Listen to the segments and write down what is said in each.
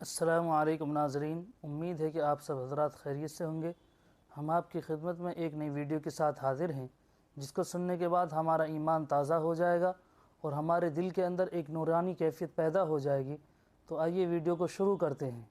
السلام علیکم ناظرین، امید ہے کہ آپ سب حضرات خیریت سے ہوں گے۔ ہم آپ کی خدمت میں ایک نئی ویڈیو کے ساتھ حاضر ہیں، جس کو سننے کے بعد ہمارا ایمان تازہ ہو جائے گا اور ہمارے دل کے اندر ایک نورانی کیفیت پیدا ہو جائے گی۔ تو آئیے ویڈیو کو شروع کرتے ہیں۔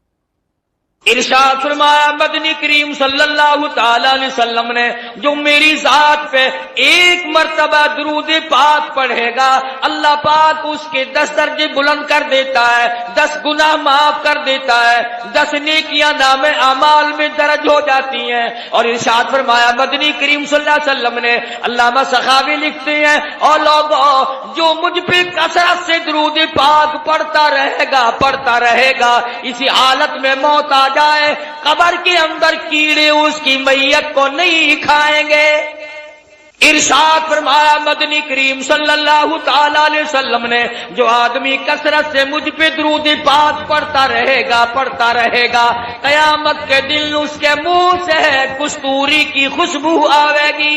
ارشاد فرمایا مدنی کریم صلی اللہ تعالی علیہ وسلم نے، جو میری ذات پہ ایک مرتبہ درود پاک پڑھے گا، اللہ پاک اس کے 10 درجے بلند کر دیتا ہے، 10 گناہ معاف کر دیتا ہے، 10 نیکیاں نام اعمال میں درج ہو جاتی ہیں۔ اور ارشاد فرمایا مدنی کریم صلی اللہ علیہ وسلم نے، علامہ سخاوی لکھتے ہیں، اور لوگوں جو مجھ پہ کثرت سے درود پاک پڑھتا رہے گا، اسی حالت میں موت آ جائے، قبر کے اندر کیڑے اس کی میت کو نہیں کھائیں گے۔ ارشاد فرمایا مدنی کریم صلی اللہ تعالی علیہ وسلم نے، جو آدمی کثرت سے مجھ پہ درود پاک پڑھتا رہے گا، قیامت کے دن اس کے منہ سے کستوری کی خوشبو آئے گی۔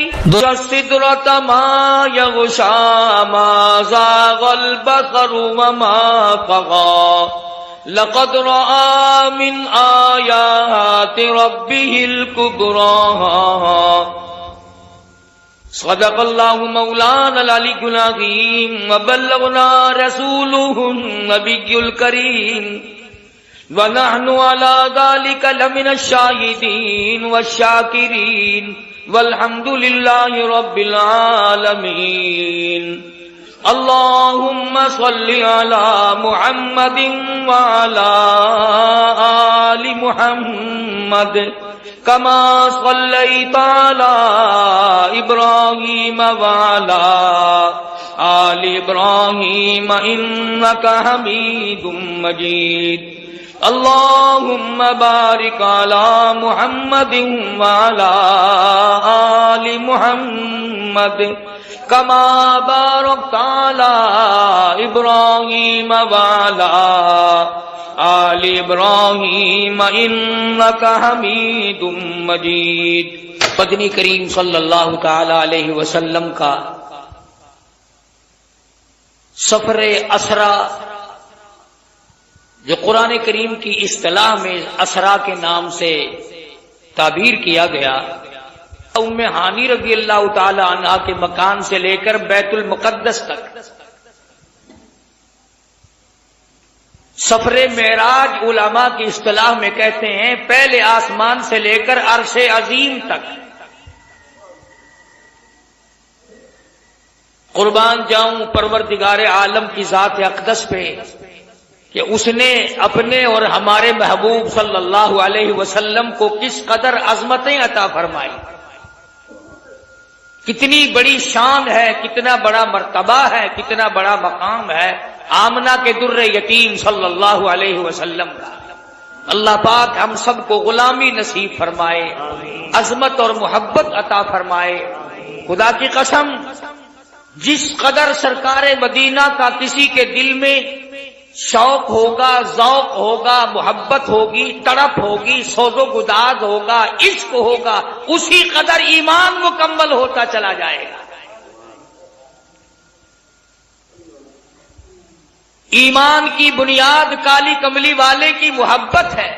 سدرۃ ما یغشا ما زاغ البصر وما طغى لقد رأى من آیات ربه الكبرى۔ صدق اللہ مولانا العلی العظیم وبلغنا رسوله النبی الکریم ونحن على ذلك لمن الشاہدین والشاکرین والحمد للہ رب العالمین۔ اللهم صل على محمد وعلى آل محمد كما صليت على إبراهيم وعلى آل إبراهيم إنك حميد مجيد۔ اللهم بارك على محمد وعلى آل محمد كما باركت على إبراهيم وعلى آل إبراهيم إنك حميد مجيد۔ مدنی کریم صلی اللہ تعالی علیہ وسلم کا سفر اسرا، جو قرآن کریم کی اصطلاح میں اسرا کے نام سے تعبیر کیا گیا، ام ہانی رضی اللہ تعالی عنہا کے مکان سے لے کر بیت المقدس تک سفر معراج علماء کی اصطلاح میں کہتے ہیں پہلے آسمان سے لے کر عرش عظیم تک۔ قربان جاؤں پروردگار عالم کی ذات اقدس پہ کہ اس نے اپنے اور ہمارے محبوب صلی اللہ علیہ وسلم کو کس قدر عظمتیں عطا فرمائی، کتنی بڑی شان ہے، کتنا بڑا مرتبہ ہے، کتنا بڑا مقام ہے آمنہ کے در یتیم صلی اللہ علیہ وسلم کا۔ اللہ پاک ہم سب کو غلامی نصیب فرمائے، عظمت اور محبت عطا فرمائے۔ خدا کی قسم، جس قدر سرکار مدینہ کا کسی کے دل میں شوق ہوگا، ذوق ہوگا، محبت ہوگی، تڑپ ہوگی، سوز و گداز ہوگا، عشق ہوگا، اسی قدر ایمان مکمل ہوتا چلا جائے گا۔ ایمان کی بنیاد کالی کملی والے کی محبت ہے،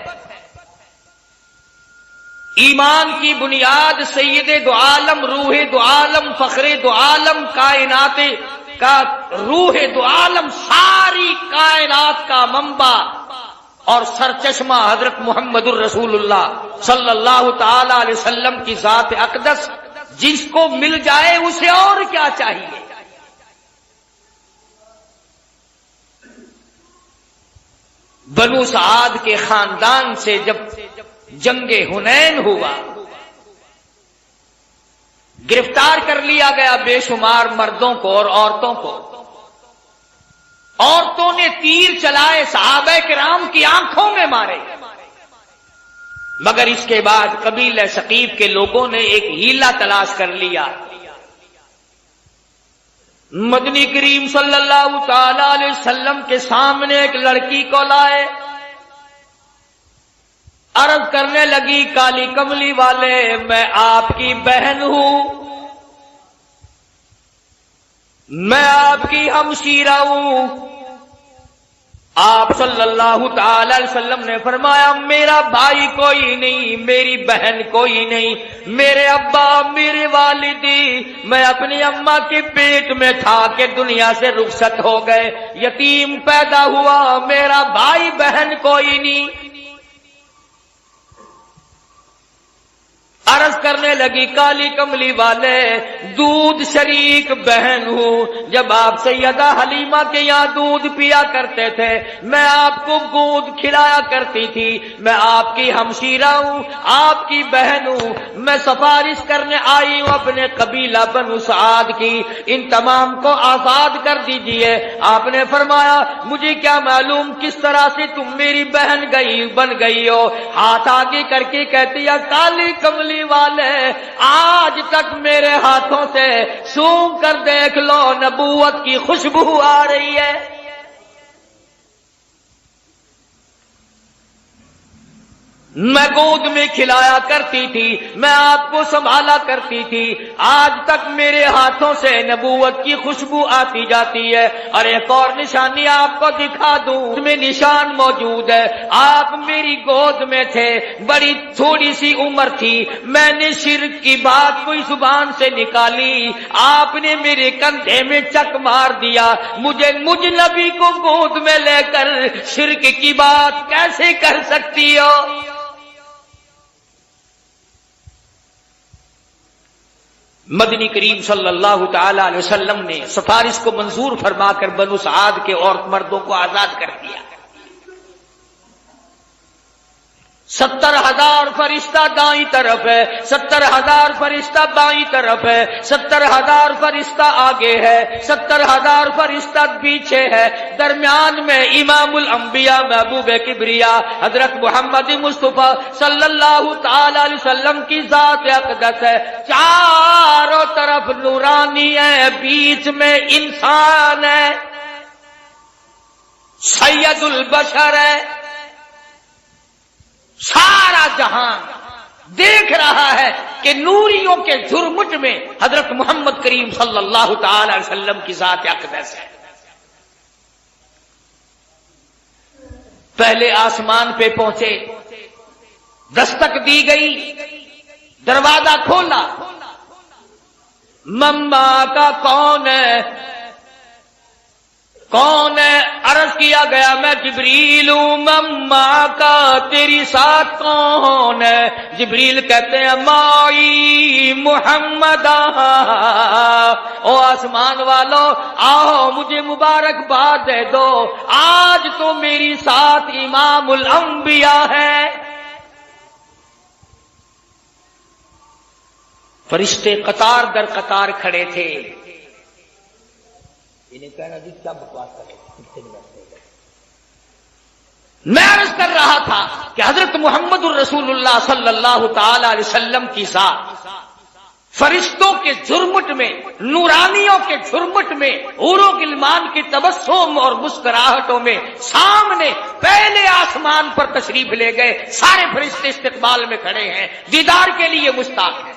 ایمان کی بنیاد سید دو عالم، روح دو عالم، فخر دو عالم، کائنات کا روح دو عالم، ساری کائنات کا منبع اور سرچشمہ حضرت محمد الرسول اللہ صلی اللہ تعالی علیہ وسلم کی ذات اقدس، جس کو مل جائے اسے اور کیا چاہیے۔ بنو سعد کے خاندان سے جب جنگ حنین ہوا، گرفتار کر لیا گیا بے شمار مردوں کو اور عورتوں کو۔ عورتوں نے تیر چلائے، صحابہ کرام کی آنکھوں میں مارے، مگر اس کے بعد قبیلہ ثقیف کے لوگوں نے ایک ہیلا تلاش کر لیا۔ مدنی کریم صلی اللہ تعالی علیہ وسلم کے سامنے ایک لڑکی کو لائے، عرض کرنے لگی کالی کملی والے، میں آپ کی بہن ہوں، میں آپ کی ہمشیرہ ہوں، آپ صلی اللہ تعالی علیہ وسلم نے فرمایا میرا بھائی کوئی نہیں، میری بہن کوئی نہیں، میرے ابا میرے والدی میں اپنی اماں کے پیٹ میں تھا کہ دنیا سے رخصت ہو گئے، یتیم پیدا ہوا، میرا بھائی بہن کوئی نہیں۔ عرض کرنے لگی کالی کملی والے دودھ شریک بہن ہوں، جب آپ سیدہ حلیمہ کے یہاں دودھ پیا کرتے تھے میں آپ کو دودھ کھلایا کرتی تھی، میں آپ کی ہمشیرہ ہوں، آپ کی بہن ہوں، میں سفارش کرنے آئی ہوں اپنے قبیلہ بنو سعد کی، ان تمام کو آزاد کر دیجئے۔ آپ نے فرمایا مجھے کیا معلوم کس طرح سے تم میری بہن بن گئی ہو، ہاتھ آگے کر کے کہتی ہے کالی کملی والے آج تک میرے ہاتھوں سے سونگھ کر دیکھ لو نبوت کی خوشبو آ رہی ہے۔ میں گود میں کھلایا کرتی تھی، میں آپ کو سنبھالا کرتی تھی، آج تک میرے ہاتھوں سے نبوت کی خوشبو آتی جاتی ہے۔ اور ایک اور نشانی آپ کو دکھا دوں، اس میں نشان موجود ہے، آپ میری گود میں تھے، بڑی تھوڑی سی عمر تھی، میں نے شرک کی بات کوئی زبان سے نکالی، آپ نے میرے کندھے میں چک مار دیا، مجھ نبی کو گود میں لے کر شرک کی بات کیسے کر سکتی ہو؟ مدنی کریم صلی اللہ تعالی علیہ وسلم نے سفارش کو منظور فرما کر بنو سعد کے عورت مردوں کو آزاد کر دیا۔ 70,000 فرشتہ دائیں طرف ہے، 70,000 فرشتہ بائیں طرف ہے، 70,000 فرشتہ آگے ہے، 70,000 فرشتہ پیچھے ہے، درمیان میں امام الانبیاء محبوب کبریا حضرت محمد مصطفیٰ صلی اللہ تعالی علیہ وسلم کی ذات اقدس ہے، چاروں طرف نورانی ہے، بیچ میں انسان ہے، سید البشر ہے، سارا جہان دیکھ رہا ہے کہ نوریوں کے جھرمٹ میں حضرت محمد کریم صلی اللہ تعالی علیہ وسلم کی ذات اقدس ہے۔ پہلے آسمان پہ پہنچے، دستک دی گئی، دروازہ کھولا، مما کا کون ہے؟ کون ہے؟ عرض کیا گیا میں جبریل ہوں۔ مما کا تیری ساتھ کون ہے؟ جبریل کہتے ہیں مائی محمد۔ او آسمان والو آؤ مجھے مبارکباد دے دو، آج تو میری ساتھ امام الانبیاء ہے۔ فرشتے قطار در قطار کھڑے تھے، انہیں کہنا جی کیا بکواس کر رہے، میں عرض کر رہا تھا کہ حضرت محمد الرسول اللہ صلی اللہ تعالی علیہ وسلم کی ذات فرشتوں کے جھرمٹ میں، نورانیوں کے جھرمٹ میں، حوروں غلمان کے تبسم اور مسکراہٹوں میں سامنے پہلے آسمان پر تشریف لے گئے، سارے فرشتے استقبال میں کھڑے ہیں، دیدار کے لیے مشتاق ہیں۔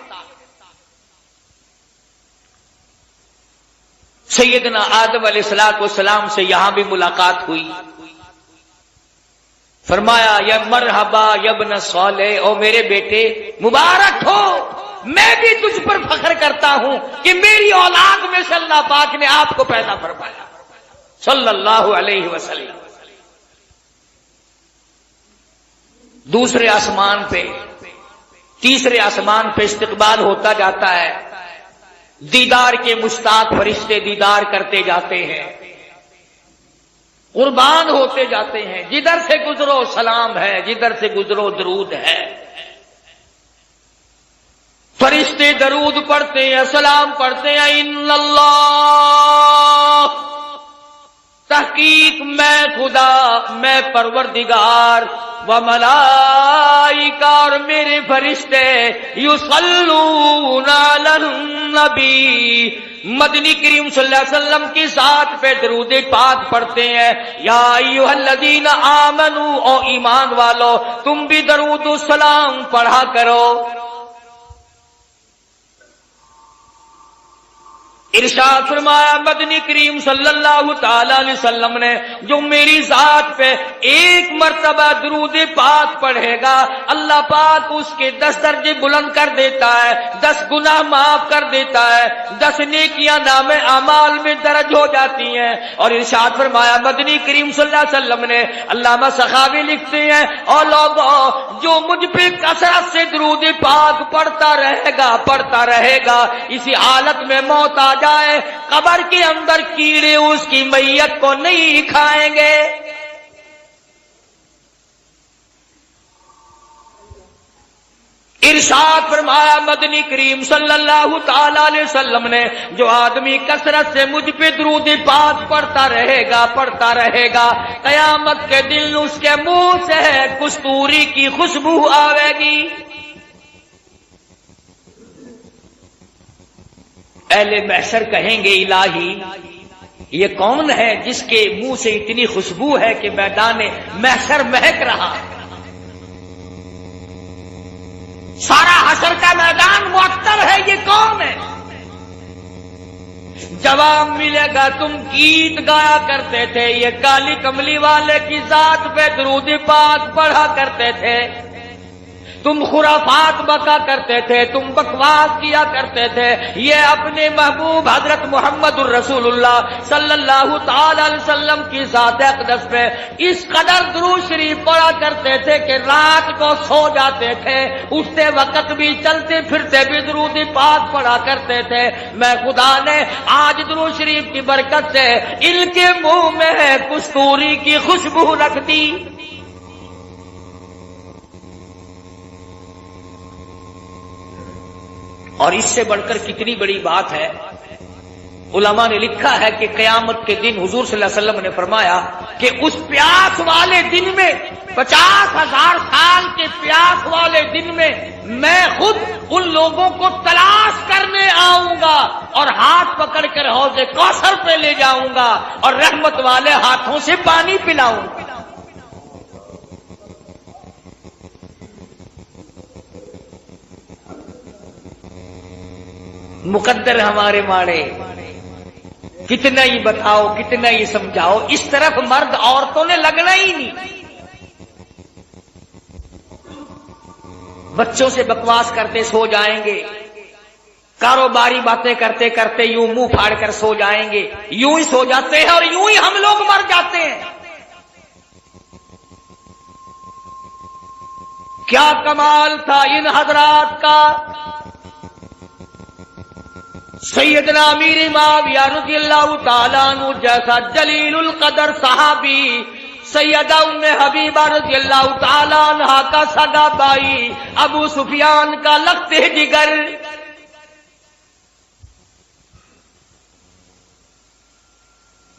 سیدنا آدم علیہ السلام سے یہاں بھی ملاقات ہوئی، فرمایا یا مرحبا یا ابن صالح، او میرے بیٹے مبارک ہو، میں بھی تجھ پر فخر کرتا ہوں کہ میری اولاد میں سے اللہ پاک نے آپ کو پیدا فرمایا صلی اللہ علیہ وسلم۔ دوسرے آسمان پہ، تیسرے آسمان پہ استقبال ہوتا جاتا ہے، دیدار کے مشتاق فرشتے دیدار کرتے جاتے ہیں، قربان ہوتے جاتے ہیں، جدھر سے گزرو سلام ہے، جدھر سے گزرو درود ہے، فرشتے درود پڑھتے ہیں، سلام پڑھتے ہیں، ان اللہ، تحقیق میں خدا، میں پروردگار، و ملائکہ، اور میرے فرشتے، یصلون علی النبی، مدنی کریم صلی اللہ علیہ وسلم کی ذات پہ درود پاک پڑھتے ہیں۔ یا ایھا الذین آمنوا، او ایمان والو تم بھی درود و سلام پڑھا کرو۔ ارشاد فرمایا مدنی کریم صلی اللہ تعالی علیہ وسلم نے جو میری ذات پہ ایک مرتبہ درود پاک پڑھے گا اللہ پاک اس کے 10 درجے بلند کر دیتا ہے، 10 گناہ معاف کر دیتا ہے، 10 نیکیاں نام اعمال میں درج ہو جاتی ہیں۔ اور ارشاد فرمایا مدنی کریم صلی اللہ علیہ وسلم نے، علامہ سخاوی لکھتے ہیں، اور لوگوں جو مجھ پہ کثرت سے درود پاک پڑھتا رہے گا اسی حالت میں موت آ جائے قبر کے اندر کیڑے اس کی میت کو نہیں کھائیں گے۔ ارشاد فرمایا مدنی کریم صلی اللہ تعالی علیہ وسلم نے جو آدمی کثرت سے مجھ پہ درود پاک پڑھتا رہے گا قیامت کے دن اس کے منہ سے کستوری کی خوشبو آئے گی۔ اہل محشر کہیں گے الہی یہ کون ہے جس کے منہ سے اتنی خوشبو ہے کہ میدان محشر مہک رہا ہے، سارا حشر کا میدان معطر ہے، یہ کون ہے؟ جواب ملے گا تم گیت گایا کرتے تھے، یہ کالی کملی والے کی ذات پہ درود پاک پڑھا کرتے تھے، تم خرافات بکا کرتے تھے، تم بکواس کیا کرتے تھے، یہ اپنے محبوب حضرت محمد الرسول اللہ صلی اللہ تعالی علیہ وسلم کی ذات اقدس پہ اس قدر درود شریف پڑھا کرتے تھے کہ رات کو سو جاتے تھے، اٹھتے وقت بھی چلتے پھرتے بھی درود پاک پڑھا کرتے تھے۔ میں خدا نے آج درود شریف کی برکت سے ان کے منہ میں کستوری کی خوشبو رکھ دی۔ اور اس سے بڑھ کر کتنی بڑی بات ہے، علماء نے لکھا ہے کہ قیامت کے دن حضور صلی اللہ علیہ وسلم نے فرمایا کہ اس پیاس والے دن میں 50,000 سال کے پیاس والے دن میں میں خود ان لوگوں کو تلاش کرنے آؤں گا اور ہاتھ پکڑ کر حوض کوثر پہ لے جاؤں گا اور رحمت والے ہاتھوں سے پانی پلاؤں گا۔ مقدر ہمارے ماڑے، کتنا ہی بتاؤ کتنا ہی سمجھاؤ، اس طرف مرد عورتوں نے لگنا ہی نہیں۔ بچوں سے بکواس کرتے سو جائیں گے، کاروباری باتیں کرتے کرتے یوں منہ پھاڑ کر سو جائیں گے، یوں ہی سو جاتے ہیں اور یوں ہی ہم لوگ مر جاتے ہیں۔ کیا کمال تھا ان حضرات کا! سیدنا امیر معاویہ رضی اللہ تعالیٰ عنہ جیسا جلیل القدر صحابی، سیدہ ام حبیبہ رضی اللہ تعالیٰ عنہا کا سگا بھائی ابو سفیان کا لخت جگر،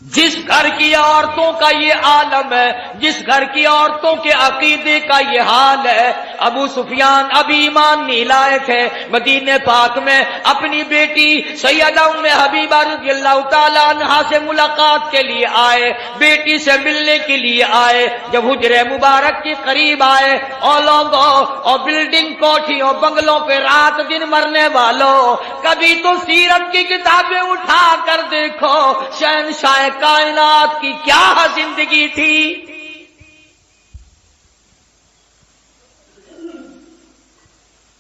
جس گھر کی عورتوں کا یہ عالم ہے، جس گھر کی عورتوں کے عقیدے کا یہ حال ہے، ابو سفیان ابھی ایمان نہیں لائے تھے، مدینے پاک میں اپنی بیٹی سیدہ ام حبیبہ رضی اللہ تعالیٰ عنہا سے ملاقات کے لیے آئے، بیٹی سے ملنے کے لیے آئے۔ جب حجرے مبارک کے قریب آئے، اور لوگوں اور بلڈنگ کوٹھیوں بنگلوں پہ رات دن مرنے والوں، کبھی تو سیرت کی کتابیں اٹھا کر دیکھو، شہنشاہ کائنات کی کیا زندگی تھی۔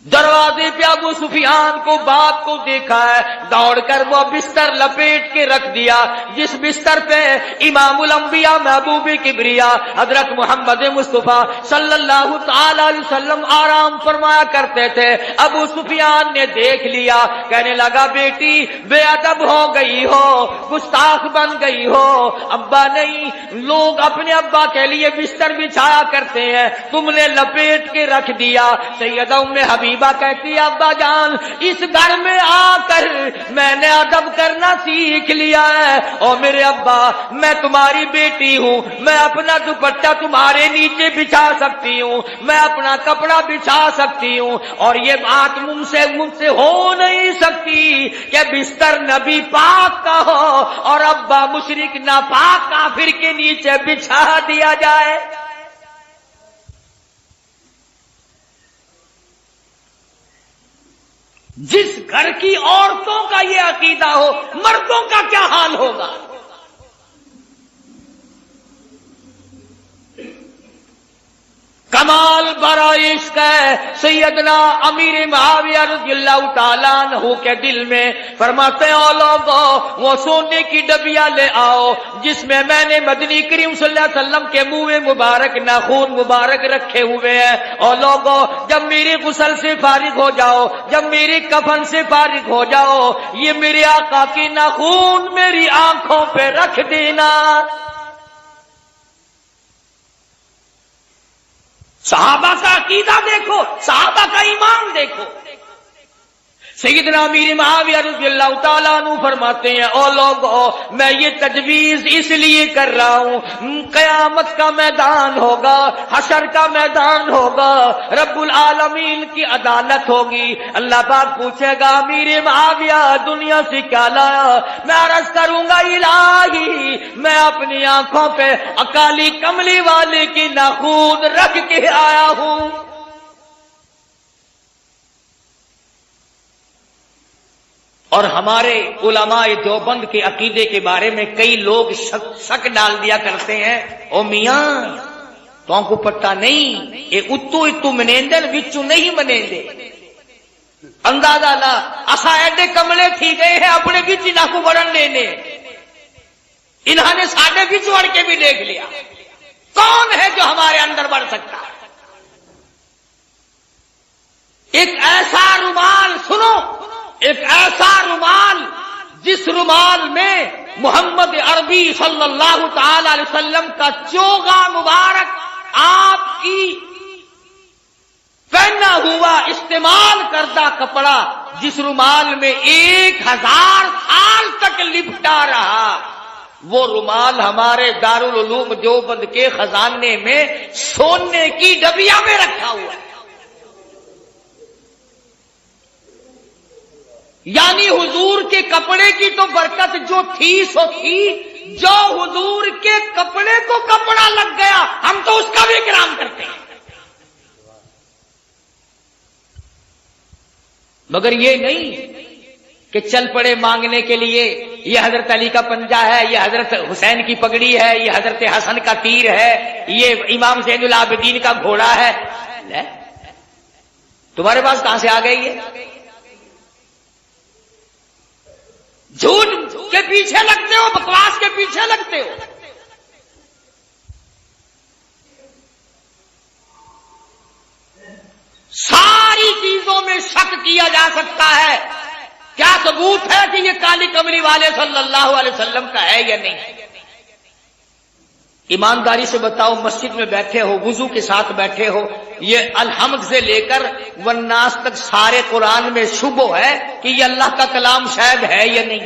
دروازے پہ ابو سفیان کو باپ کو دیکھا ہے، دوڑ کر وہ بستر لپیٹ کے رکھ دیا جس بستر پہ امام الانبیاء محبوب کبریا حضرت محمد مصطفیٰ صلی اللہ تعالی علیہ وسلم آرام فرمایا کرتے تھے۔ ابو سفیان نے دیکھ لیا، کہنے لگا بیٹی بے ادب ہو گئی ہو، گستاخ بن گئی ہو، ابا نہیں، لوگ اپنے ابا کے لیے بستر بچھایا کرتے ہیں، تم نے لپیٹ کے رکھ دیا۔ سیدہ ام حبیبہ کہتی ہے ابا جان اس گھر میں آ کر میں نے ادب کرنا سیکھ لیا ہے، اور میرے ابا میں تمہاری بیٹی ہوں، میں اپنا دوپٹہ تمہارے نیچے بچھا سکتی ہوں، میں اپنا کپڑا بچھا سکتی ہوں، اور یہ بات مجھ سے ہو نہیں سکتی کہ بستر نبی پاک کا ہو اور ابا مشرک ناپاک کافر کے نیچے بچھا دیا جائے۔ جس گھر کی عورتوں کا یہ عقیدہ ہو، مردوں کا کیا حال ہوگا؟ کمال برائے عشق ہے سیدنا امیر معاویہ رضی اللہ تعالیٰ عنہ کے دل میں، فرماتے ہیں او لوگو وہ سونے کی ڈبیا لے آؤ جس میں میں نے مدنی کریم صلی اللہ علیہ وسلم کے منہ مبارک ناخون مبارک رکھے ہوئے ہیں۔ او لوگو جب میری غسل سے فارغ ہو جاؤ، جب میری کفن سے فارغ ہو جاؤ، یہ میرے آقا کی ناخون میری آنکھوں پہ رکھ دینا۔ صحابہ کا عقیدہ دیکھو، صحابہ کا ایمان دیکھو۔ سیدنا امیر معاویہ رضی اللہ تعالیٰ عنہ فرماتے ہیں او لوگو میں یہ تجویز اس لیے کر رہا ہوں، قیامت کا میدان ہوگا، حشر کا میدان ہوگا، رب العالمین کی عدالت ہوگی، اللہ پاک پوچھے گا امیر معاویہ دنیا سے کیا لایا؟ میں عرض کروں گا الہی میں اپنی آنکھوں پہ اکالی کملی والے کی ناخون رکھ کے آیا ہوں۔ اور ہمارے علماء دیوبند کے عقیدے کے بارے میں کئی لوگ شک ڈال دیا کرتے ہیں، او میاں تو کو پتہ نہیں یہ اتو منیندن وچوں نہیں منیندے، اندازہ لا اسا ایڈے کملے تھی گئے ہیں اپنے وچ نہ کو وڑن لینے، انہوں نے ساڈے وچ وڑ کے بھی دیکھ لیا، کون ہے جو ہمارے اندر بڑھ سکتا ہے؟ ایک ایسا رومال سنو، ایک ایسا رومال جس رومال میں محمد عربی صلی اللہ تعالی علیہ وسلم کا چوغا مبارک آپ کی پہنا ہوا استعمال کردہ کپڑا، جس رومال میں 1000 سال تک لپٹا رہا، وہ رومال ہمارے دارالعلوم دیوبند کے خزانے میں سونے کی ڈبیا میں رکھا ہوا ہے۔ یعنی حضور کے کپڑے کی تو برکت جو تھی سو تھی، جو حضور کے کپڑے کو کپڑا لگ گیا ہم تو اس کا بھی اکرام کرتے ہیں، مگر یہ نہیں کہ چل پڑے مانگنے کے لیے یہ حضرت علی کا پنجہ ہے، یہ حضرت حسین کی پگڑی ہے، یہ حضرت حسن کا تیر ہے، یہ امام زین العابدین کا گھوڑا ہے۔ تمہارے پاس کہاں سے آ گئی ہے؟ جھوٹ کے پیچھے لگتے ہو، بکواس کے پیچھے لگتے ہو۔ ساری چیزوں میں شک کیا جا سکتا ہے، کیا ثبوت ہے کہ یہ کالی کملی والے صلی اللہ علیہ وسلم کا ہے یا نہیں؟ ایمانداری سے بتاؤ، مسجد میں بیٹھے ہو، وضو کے ساتھ بیٹھے ہو، یہ الحمد سے لے کر والناس تک سارے قرآن میں شبہ ہے کہ یہ اللہ کا کلام شاید ہے یا نہیں؟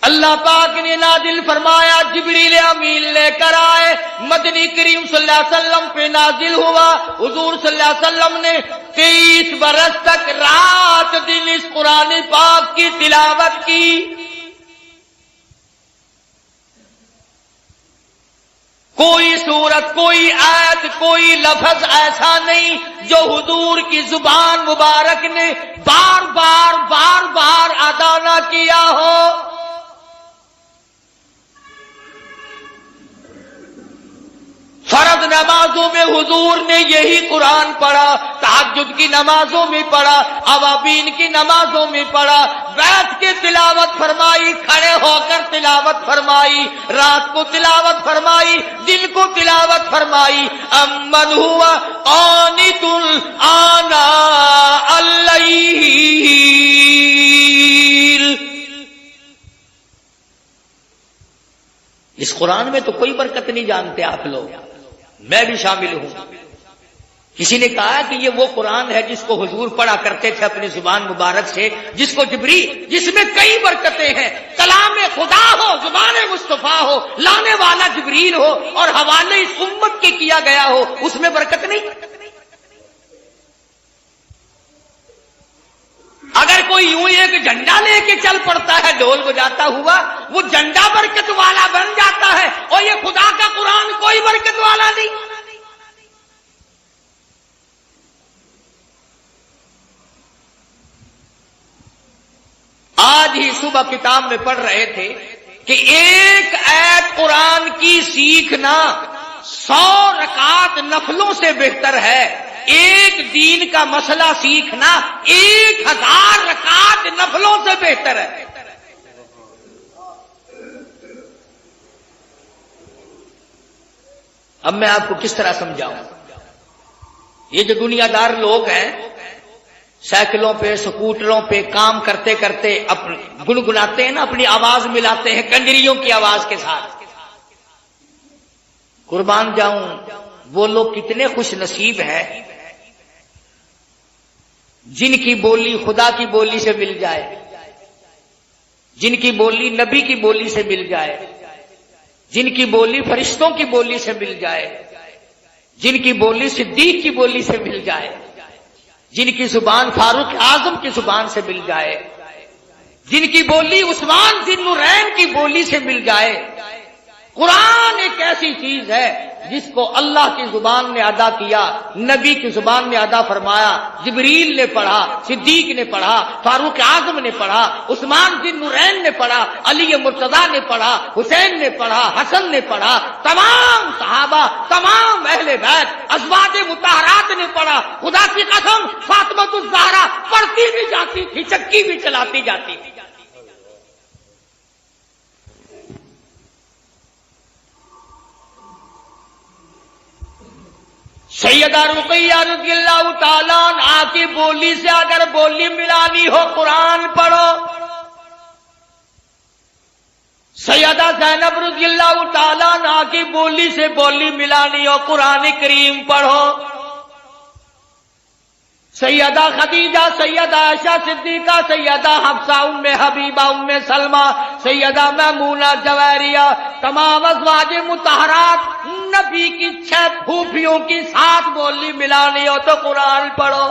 اللہ پاک نے نازل فرمایا، جبریل امین لے کر آئے، مدنی کریم صلی اللہ علیہ وسلم پہ نازل ہوا، حضور صلی اللہ علیہ وسلم نے 23 برس تک رات دن اس قرآن پاک کی تلاوت کی۔ کوئی سورت، کوئی آیت، کوئی لفظ ایسا نہیں جو حضور کی زبان مبارک نے بار بار ادا نہ کیا ہو۔ فرض نمازوں میں حضور نے یہی قرآن پڑھا، تہجد کی نمازوں میں پڑھا، اوابین کی نمازوں میں پڑھا، بیٹھ کے تلاوت فرمائی، کھڑے ہو کر تلاوت فرمائی، رات کو تلاوت فرمائی، دن کو تلاوت فرمائی۔ امن ہوا قانت آناء اللیل، اس قرآن میں تو کوئی برکت نہیں جانتے آپ لوگ، میں بھی شامل ہوں۔ کسی نے کہا کہ یہ وہ قرآن ہے جس کو حضور پڑھا کرتے تھے اپنی زبان مبارک سے، جس کو جس میں کئی برکتیں ہیں، کلام خدا ہو، زبان مصطفیٰ ہو، لانے والا جبریل ہو اور حوالے اس امت کے کیا گیا ہو، اس میں برکت نہیں؟ اگر کوئی یوں ایک جھنڈا لے کے چل پڑتا ہے ڈھول بجاتا ہوا، وہ جھنڈا برکت والا بن جاتا ہے، اور یہ خدا کا قرآن کوئی برکت والا نہیں۔ صبح کتاب میں پڑھ رہے تھے کہ ایک آیت قرآن کی سیکھنا 100 رکعت نفلوں سے بہتر ہے، ایک دین کا مسئلہ سیکھنا 1000 رکعت نفلوں سے بہتر ہے۔ اب میں آپ کو کس طرح سمجھاؤں؟ یہ جو دنیا دار لوگ ہیں سائیکلوں پہ سکوٹروں پہ کام کرتے کرتے گنگناتے ہیں نا، اپنی آواز ملاتے ہیں کنجریوں کی آواز کے ساتھ، قربان جاؤں وہ لوگ کتنے خوش نصیب ہیں جن کی بولی خدا کی بولی سے مل جائے، جن کی بولی نبی کی بولی سے مل جائے، جن کی بولی فرشتوں کی بولی سے مل جائے، جن کی بولی صدیق کی بولی سے مل جائے، جن کی زبان فاروق اعظم کی زبان سے مل جائے، جن کی بولی عثمان ذی النورین کی بولی سے مل جائے۔ قرآن ایک ایسی چیز ہے جس کو اللہ کی زبان نے ادا کیا، نبی کی زبان نے ادا فرمایا، جبریل نے پڑھا، صدیق نے پڑھا، فاروق اعظم نے پڑھا، عثمان ذی النورین نے پڑھا، علی مرتضی نے پڑھا، حسین نے پڑھا، حسن نے پڑھا، تمام صحابہ، تمام اہل بیت، ازواج مطہرات نے پڑھا۔ خدا کی قسم فاطمہ الزہرا پڑھتی بھی جاتی تھی، چکی بھی چلاتی جاتی تھی۔ سیدہ رقیہ رضی اللہ تعالیٰ عنہا کی بولی سے اگر بولی ملانی ہو قرآن پڑھو، سیدہ زینب رضی اللہ تعالیٰ عنہا کی بولی سے بولی ملانی ہو قرآن کریم پڑھو، سیدہ خدیجہ، سیدہ عائشہ صدیقہ، سیدہ حفصہ، ام حبیبہ، ام سلمہ، سیدہ میمونہ جویریہ، تمام ازواج مطہرات، نبی کی 6 پھوپھیوں کی 7 بولی ملانی ہو تو قرآن پڑھو۔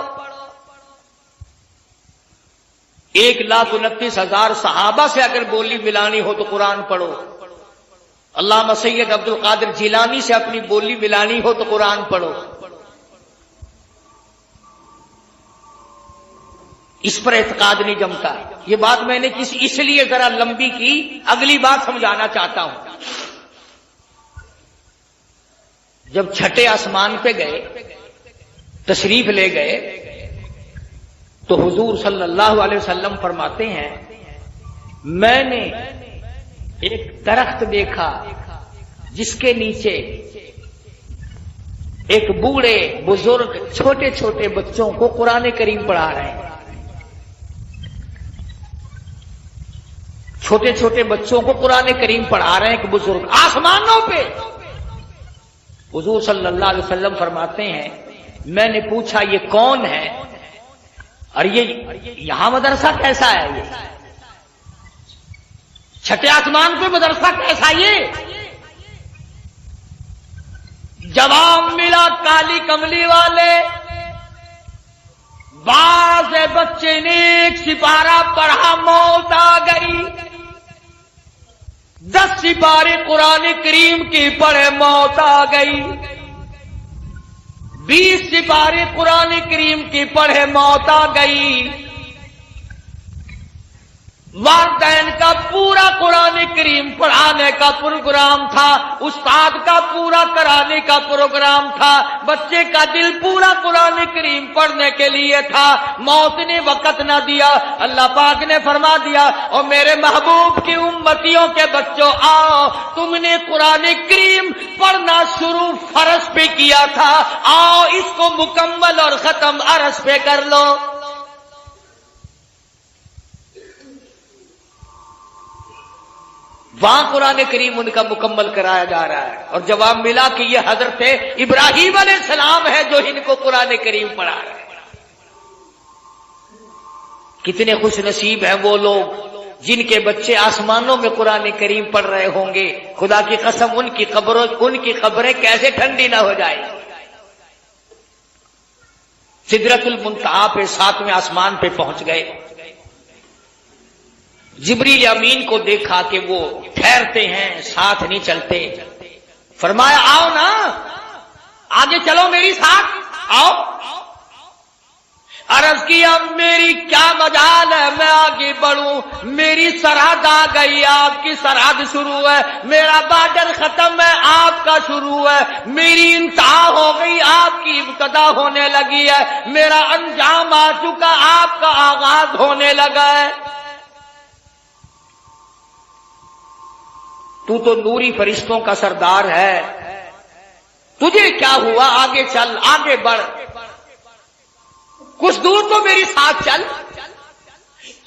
1,29,000 صحابہ سے اگر بولی ملانی ہو تو قرآن پڑھو۔ علامہ سید عبد القادر جیلانی سے اپنی بولی ملانی ہو تو قرآن پڑھو۔ اس پر اعتقاد نہیں جمتا۔ یہ بات میں نے اس لیے ذرا لمبی کی، اگلی بات سمجھانا چاہتا ہوں۔ جب چھٹے آسمان پہ گئے، تشریف لے گئے، تو حضور صلی اللہ علیہ وسلم فرماتے ہیں میں نے ایک درخت دیکھا جس کے نیچے ایک بوڑھے بزرگ چھوٹے چھوٹے بچوں کو قرآن کریم پڑھا رہے ہیں، چھوٹے چھوٹے بچوں کو قرآن کریم پڑھا رہے ہیں ایک بزرگ آسمانوں پہ۔ حضور صلی اللہ علیہ وسلم فرماتے ہیں میں نے پوچھا یہ کون ہے اور یہ یہاں مدرسہ کیسا ہے؟ یہ چھٹے آسمان پہ مدرسہ کیسا؟ یہ جواب ملا کالی کملی والے، بعض بچے نے ایک سپارہ پڑھا موت آ گئی، 10 سپارے قرآن کریم کی پڑھے موت آ گئی، 20 سپارے قرآن کریم کی پڑھے موت آ گئی۔ والدین کا پورا قرآن کریم پڑھانے کا پروگرام تھا، استاد کا پورا کرانے کا پروگرام تھا، بچے کا دل پورا قرآن کریم پڑھنے کے لیے تھا، موت نے وقت نہ دیا۔ اللہ پاک نے فرما دیا اور میرے محبوب کی امتیوں کے بچوں آؤ، تم نے قرآن کریم پڑھنا شروع فرض پہ کیا تھا، آؤ اس کو مکمل اور ختم عرض پہ کر لو۔ وہاں قرآن کریم ان کا مکمل کرایا جا رہا ہے، اور جواب ملا کہ یہ حضرت ابراہیم علیہ السلام ہے جو ان کو قرآن کریم پڑھا رہے ہیں۔ کتنے خوش نصیب ہیں وہ لوگ جن کے بچے آسمانوں میں قرآن کریم پڑھ رہے ہوں گے۔ خدا کی قسم ان کی قبریں کیسے ٹھنڈی نہ ہو جائے۔ سدرۃ المنتہا پہ 7ویں آسمان پہ پہنچ گئے، جبریل امین کو دیکھا کہ وہ ٹھہرتے ہیں، ساتھ نہیں چلتے، فرمایا آؤ نا آگے چلو میری ساتھ آؤ۔ عرض کیا میری کیا مجال ہے، میں آگے بڑھوں، میری سرحد آ گئی، آپ کی سرحد شروع ہے، میرا بارڈر ختم ہے، آپ کا شروع ہے، میری انتہا ہو گئی، آپ کی ابتدا ہونے لگی ہے، میرا انجام آ چکا، آپ کا آغاز ہونے لگا ہے۔ تو نوری فرشتوں کا سردار ہے، تجھے کیا ہوا، آگے چل، آگے بڑھ، کچھ دور تو میری ساتھ چل۔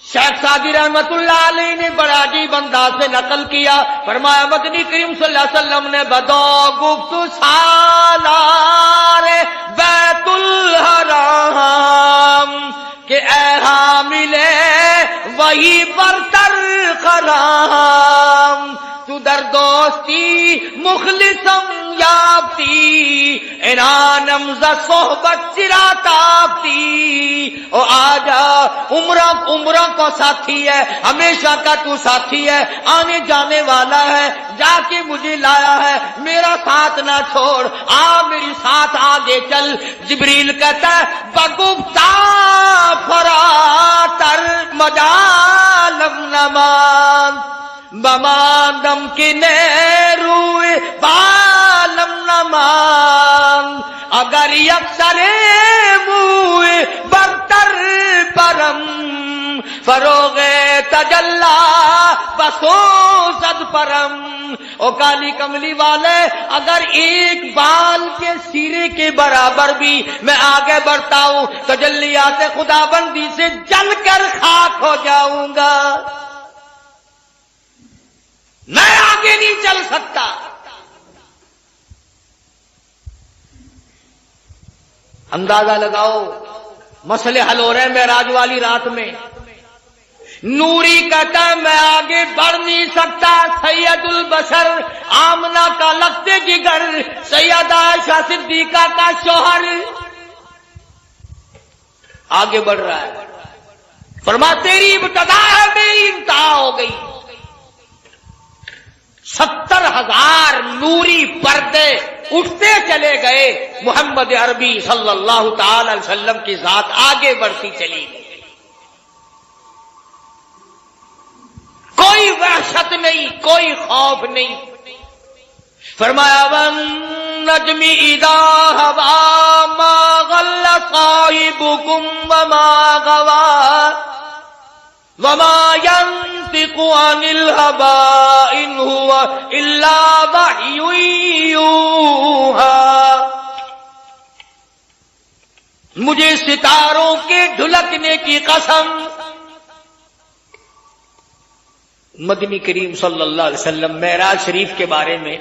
شیخ سعدی رحمت اللہ علیہ نے بڑا عجیب انداز سے نقل کیا، فرمایا مدنی کریم صلی اللہ علیہ وسلم نے بدو گفت سالار بیت الحرام کہ اے حاملے وہی برتر خرام، تو در دوستی مخلصم یافتی انانم ز صحبت چرا تافتی۔ او آجا، عمرہ کو ساتھی ہے، ہمیشہ کا تو ساتھی ہے، آنے جانے والا ہے، جا کے مجھے لایا ہے، میرا ساتھ نہ چھوڑ، آ میری ساتھ آگے چل۔ جبریل کہتا ہے بگفتا فراتر مجالم نمان بماندم کی نیروی بالم نمان، اگر یکسر موی برتر پرم فروغ تجلا بسو زد پرم۔ او کالی کملی والے، اگر ایک بال کے سیرے کے برابر بھی میں آگے بڑھتا ہوں، تجلیات خدا بندی سے جل کر خاک ہو جاؤں گا، میں آگے نہیں چل سکتا۔ اندازہ لگاؤ، مسئلے حل ہو رہے ہیں معراج والی رات میں، نوری کہتا ہے میں آگے بڑھ نہیں سکتا، سید البشر آمنہ کا لگتے جگر، سیدہ عائشہ صدیقہ کا شوہر آگے بڑھ رہا ہے، فرما تیری ابتدا ہے، میری انتہا ہو گئی۔ 70,000 نوری پردے اٹھتے چلے گئے، محمد عربی صلی اللہ تعالی علیہ وسلم کی ذات آگے بڑھتی چلی گئی، کوئی وحشت نہیں، کوئی خوف نہیں۔ فرمایا وَالنَّجْمِ إِذَا هَوَىٰ مَا ضَلَّ صَاحِبُكُمْ وَمَا غَوَىٰ وَمَا يَنطِقُ عَنِ الْهَوَىٰ إِنْ هُوَ إِلَّا وَحْيٌ يُوحَىٰ۔ مجھے ستاروں کے ڈھلکنے کی قسم، مدنی کریم صلی اللہ علیہ وسلم معراج شریف کے بارے میں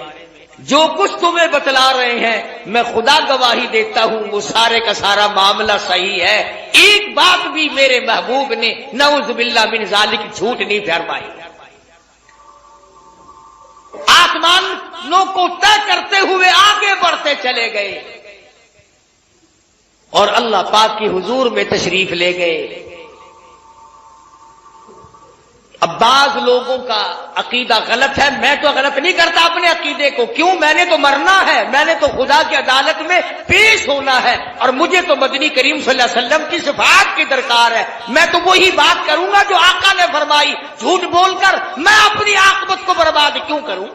جو کچھ تمہیں بتلا رہے ہیں، میں خدا گواہی دیتا ہوں وہ سارے کا سارا معاملہ صحیح ہے، ایک بات بھی میرے محبوب نے نعوذ باللہ من ذالک جھوٹ نہیں فرمائی۔ آسمانوں کو طے کرتے ہوئے آگے بڑھتے چلے گئے اور اللہ پاک کی حضور میں تشریف لے گئے۔ اب بعض لوگوں کا عقیدہ غلط ہے، میں تو غلط نہیں کرتا اپنے عقیدے کو، کیوں؟ میں نے تو مرنا ہے، میں نے تو خدا کی عدالت میں پیش ہونا ہے، اور مجھے تو مدنی کریم صلی اللہ علیہ وسلم کی شفاعت کی درکار ہے، میں تو وہی بات کروں گا جو آقا نے فرمائی، جھوٹ بول کر میں اپنی عاقبت کو برباد کیوں کروں؟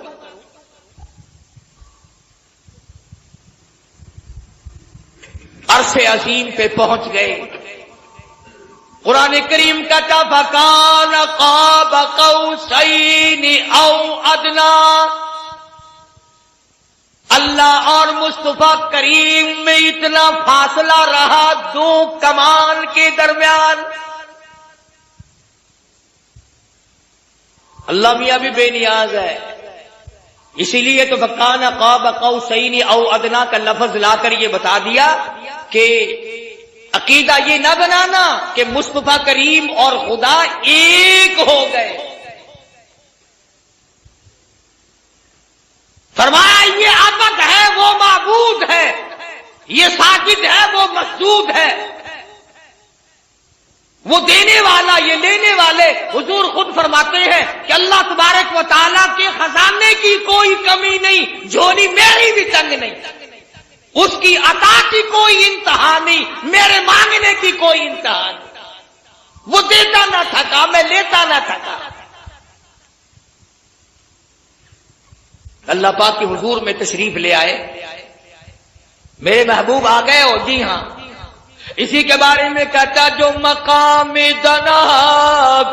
عرش عظیم پہ پہنچ گئے، قرآن کریم کا فَكَانَ قَابَ قَوْسَيْنِ أَوْ أَدْنَىٰ، اللہ اور مصطفیٰ کریم میں اتنا فاصلہ رہا دو کمان کے درمیان۔ اللہ میاں بھی بے نیاز ہے، اسی لیے تو فَكَانَ قَابَ قَوْسَيْنِ أَوْ أَدْنَىٰ کا لفظ لا کر یہ بتا دیا کہ عقیدہ یہ نہ بنانا کہ مصطفیٰ کریم اور خدا ایک ہو گئے۔ فرمایا یہ عبد ہے وہ معبود ہے، یہ ساجد ہے وہ مسجود ہے، وہ دینے والا یہ لینے والے۔ حضور خود فرماتے ہیں کہ اللہ تبارک و تعالیٰ کے خزانے کی کوئی کمی نہیں، جھولی میری بھی تنگ نہیں۔ اس کی عطا کی کوئی انتہا نہیں، میرے مانگنے کی کوئی انتہا نہیں. وہ دیتا نہ تھکا، میں لیتا نہ تھکا. اللہ پاک کے حضور میں تشریف لے آئے، میرے محبوب آ گئے ہو. جی ہاں، اسی کے بارے میں کہتا جو مقام دنا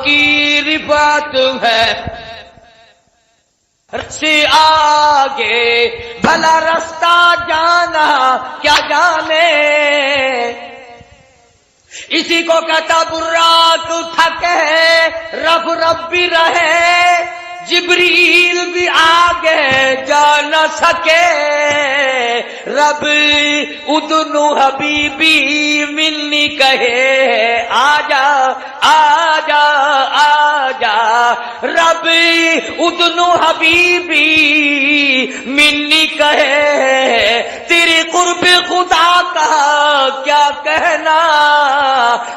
کی رفعت ہے سے آگے بھلا رستہ جانا کیا جانے. اسی کو کہتا براق تھکے رب رب بھی رہے، جبریل بھی آگے جا نہ سکے. رب ادنو حبیبی ملنی کہے آجا آجا آجا. رب ادنو حبیبی ملنی کہے، تیرے قرب خدا کا کیا کہنا.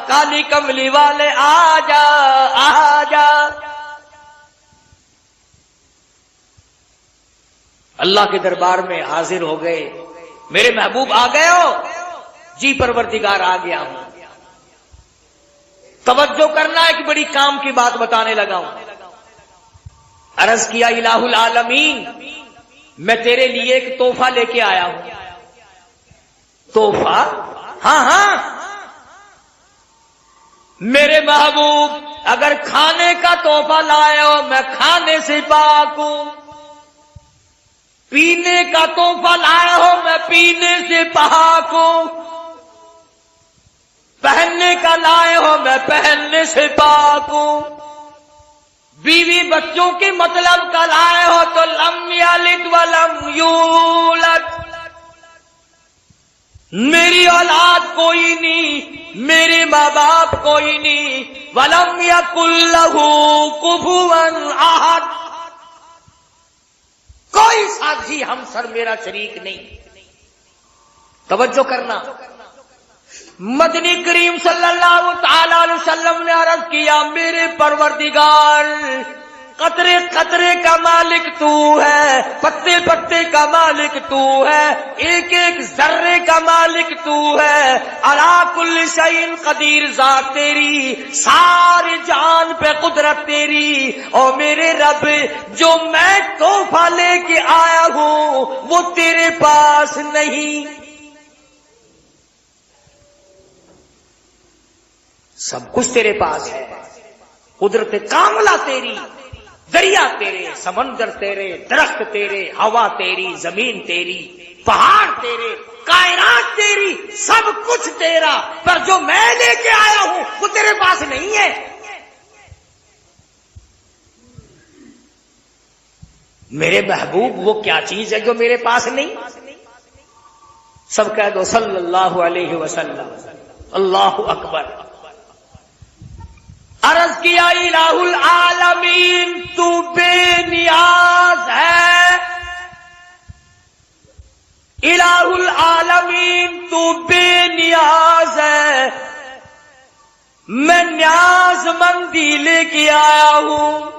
کالی کملی والے آجا آجا. اللہ کے دربار میں حاضر ہو گئے. میرے محبوب آ گئے ہو؟ جی پروردگار آ گیا ہوں. توجہ کرنا ہے کہ بڑی کام کی بات بتانے لگا ہوں. عرض کیا الہ العالمین میں تیرے لیے ایک تحفہ لے کے آیا ہوں. تحفہ؟ ہاں ہاں. میرے محبوب اگر کھانے کا تحفہ لائے ہو میں کھانے سے پاک ہوں، پینے کا تحفہ لائے ہو میں پینے سے پاک ہوں، پہننے کا لائے ہو میں پہننے سے پاک ہوں، بیوی بچوں کے مطلب کا لائے ہو تو لم یلد ولم یولد، میری اولاد کوئی نہیں، میرے ماں باپ کوئی نہیں. ولم یکن لہ کفوا احد، کوئی ساتھی ہمسر میرا شریک نہیں. توجہ کرنا. مدنی کریم صلی اللہ تعالی علیہ وسلم نے عرض کیا میرے پروردگار قطرے قطرے کا مالک تو ہے، پتے پتے کا مالک تو ہے، ایک ایک ذرے کا مالک تو ہے. علی کل شیء قدیر ذات تیری، ساری جان پہ قدرت تیری. اور میرے رب جو میں تحفہ لے کے آیا ہوں وہ تیرے پاس نہیں. سب کچھ تیرے پاس ہے، قدرت کاملہ تیری، دریا تیرے، سمندر تیرے، درخت تیرے، ہوا تیری، زمین تیری، پہاڑ تیرے، کائنات تیری، سب کچھ تیرا. پر جو میں لے کے آیا ہوں وہ تیرے پاس نہیں ہے. میرے محبوب وہ کیا چیز ہے جو میرے پاس نہیں؟ سب کہہ دو صلی اللہ علیہ وسلم. اللہ اکبر. عرض کیا الہ العالمین تو بے نیاز ہے، الہ العالمین تو بے نیاز ہے، میں نیاز مندی لے کے آیا ہوں.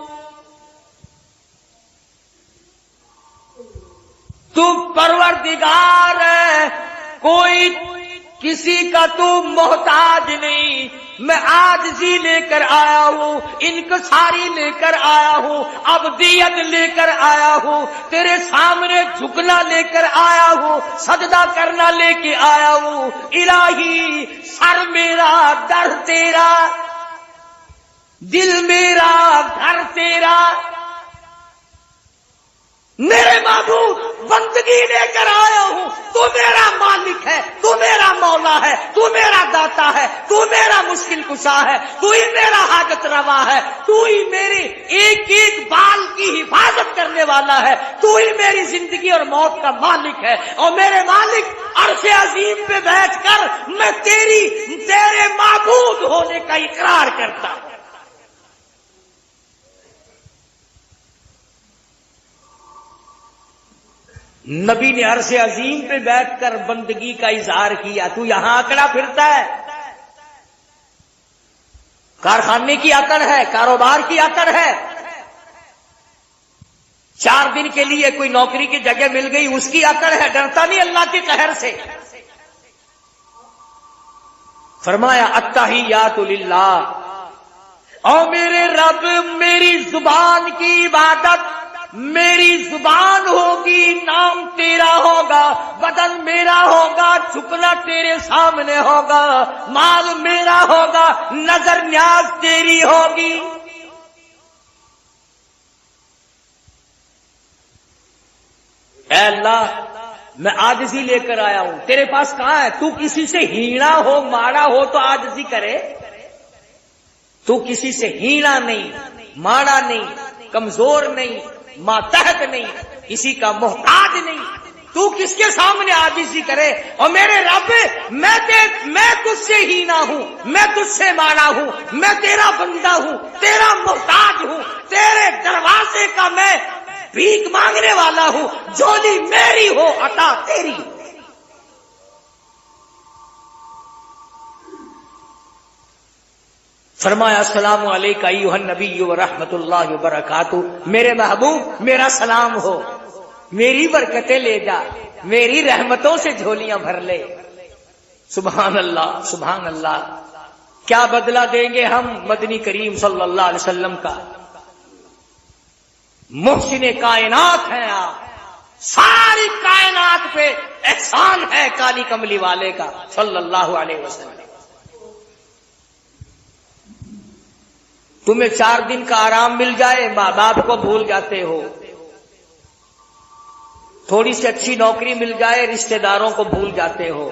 تو پروردگار ہے، کوئی کسی کا تو محتاج نہیں. میں عاجزی لے کر آیا ہوں، انکساری لے کر آیا ہوں، عبدیت لے کر آیا ہوں، تیرے سامنے جھکنا لے کر آیا ہوں، سجدہ کرنا لے کے آیا ہوں. الہی سر میرا در تیرا، دل میرا گھر تیرا. میرے معبود بندگی لے کر آیا ہوں. تو میرا مالک ہے، تو میرا مولا ہے، تو میرا داتا ہے، تو میرا مشکل کشا ہے، تو ہی میرا حاجت روا ہے، تو ہی میری ایک ایک بال کی حفاظت کرنے والا ہے، تو ہی میری زندگی اور موت کا مالک ہے. اور میرے مالک عرش عظیم پہ بیٹھ کر میں تیرے معبود ہونے کا اقرار کرتا ہوں. نبی نے عرش عظیم پہ بیٹھ کر بندگی کا اظہار کیا. تو یہاں اکڑا پھرتا ہے، کارخانے کی اکڑ ہے، کاروبار کی اکڑ ہے. 4 دن کے لیے کوئی نوکری کی جگہ مل گئی، اس کی اکڑ ہے، ڈرتا نہیں اللہ کے قہر سے۔ فرمایا التحیات للہ، او میرے رب میری زبان کی عبادت، میری زبان ہوگی، نام تیرا ہوگا، بدن میرا ہوگا، جھکنا تیرے سامنے ہوگا، مال میرا ہوگا، نظر نیاز تیری ہوگی۔ اے اللہ میں عاجزی لے کر آیا ہوں، تیرے پاس کہاں ہے؟ تو کسی سے ہینا ہو ماڑا ہو تو عاجزی کرے، تو کسی سے ہینا نہیں، ماڑا نہیں، کمزور نہیں، ماتحت نہیں، کسی کا محتاج نہیں، تو کس کے سامنے عاجزی کرے؟ اور میرے رب میں تجھ سے ہینا ہوں، میں تجھ سے ماڑا ہوں، میں تیرا بندہ ہوں، تیرا محتاج ہوں، تیرے دروازے کا میں بھیک مانگنے والا ہوں، جھولی میری ہو عطا تیری۔ فرمایا السلام علیکہ ایھا النبی ورحمۃ اللہ وبرکاتہ، میرے محبوب میرا سلام ہو، میری برکتیں لے جا، میری رحمتوں سے جھولیاں بھر لے۔ سبحان اللہ سبحان اللہ، کیا بدلہ دیں گے ہم مدنی کریم صلی اللہ علیہ وسلم کا؟ محسن کائنات ہیں آپ، ساری کائنات پہ احسان ہے کالی کملی والے کا صلی اللہ علیہ وسلم۔ تمہیں 4 دن کا آرام مل جائے، ماں باپ کو بھول جاتے ہو، تھوڑی سی اچھی نوکری مل جائے، رشتہ داروں کو بھول جاتے ہو۔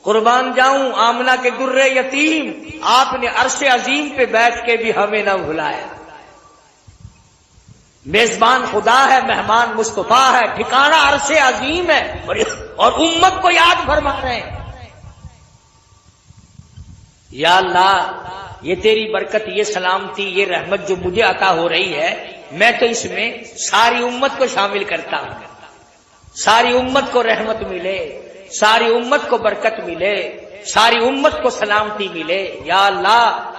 قربان جاؤں آمنہ کے در یتیم، آپ نے عرش عظیم پہ بیٹھ کے بھی ہمیں نہ بھلایا۔ میزبان خدا ہے، مہمان مصطفیٰ ہے، ٹھکانہ عرش عظیم ہے، اور امت کو یاد فرما رہے ہیں۔ یا اللہ یہ تیری برکت، یہ سلامتی، یہ رحمت جو مجھے عطا ہو رہی ہے، میں تو اس میں ساری امت کو شامل کرتا ہوں، ساری امت کو رحمت ملے، ساری امت کو برکت ملے، ساری امت کو سلامتی ملے۔ یا اللہ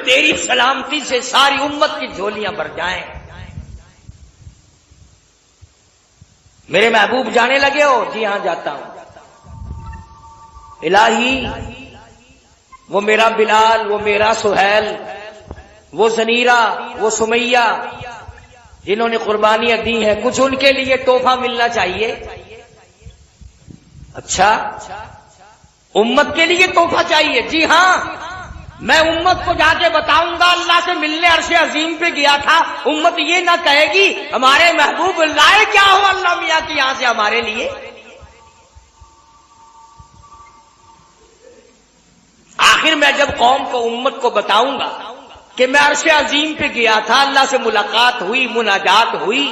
تیری سلامتی سے ساری امت کی جھولیاں بھر جائیں۔ میرے محبوب جانے لگے ہو؟ جی ہاں جاتا ہوں۔ الہی وہ میرا بلال، وہ میرا سہیل، وہ زنیرہ، وہ سمیہ جنہوں نے قربانیاں دی ہیں، کچھ ان کے لیے تحفہ ملنا چاہیے۔ اچھا امت کے لیے تحفہ چاہیے؟ جی ہاں، میں امت کو جا کے بتاؤں گا اللہ سے ملنے عرش عظیم پہ گیا تھا، امت یہ نہ کہے گی ہمارے محبوب لائے کیا ہو اللہ میاں کی یہاں سے ہمارے لیے۔ آخر میں جب قوم کو امت کو بتاؤں گا کہ میں عرش عظیم پہ گیا تھا، اللہ سے ملاقات ہوئی، مناجات ہوئی،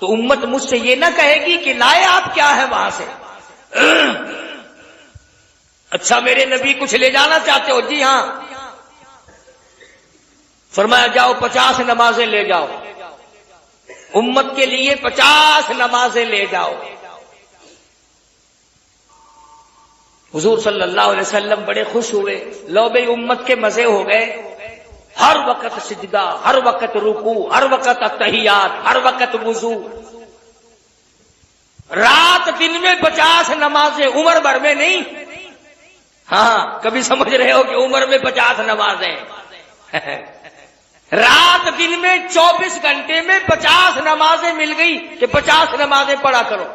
تو امت مجھ سے یہ نہ کہے گی کہ لائے آپ کیا ہے وہاں سے۔ اچھا میرے نبی کچھ لے جانا چاہتے ہو؟ جی ہاں۔ فرمایا جاؤ 50 نمازیں لے جاؤ، امت کے لیے 50 نمازیں لے جاؤ۔ حضور صلی اللہ علیہ وسلم بڑے خوش ہوئے، لو بھئی امت کے مزے ہو گئے، ہر وقت سجدہ، ہر وقت رکوع، ہر وقت التحیات، ہر وقت وضو، رات دن میں 50 نمازیں، عمر بھر میں نہیں۔ ہاں کبھی سمجھ رہے ہو کہ عمر میں 50 نمازیں، رات دن میں 24 گھنٹے میں 50 نمازیں مل گئی کہ 50 نمازیں پڑھا کرو۔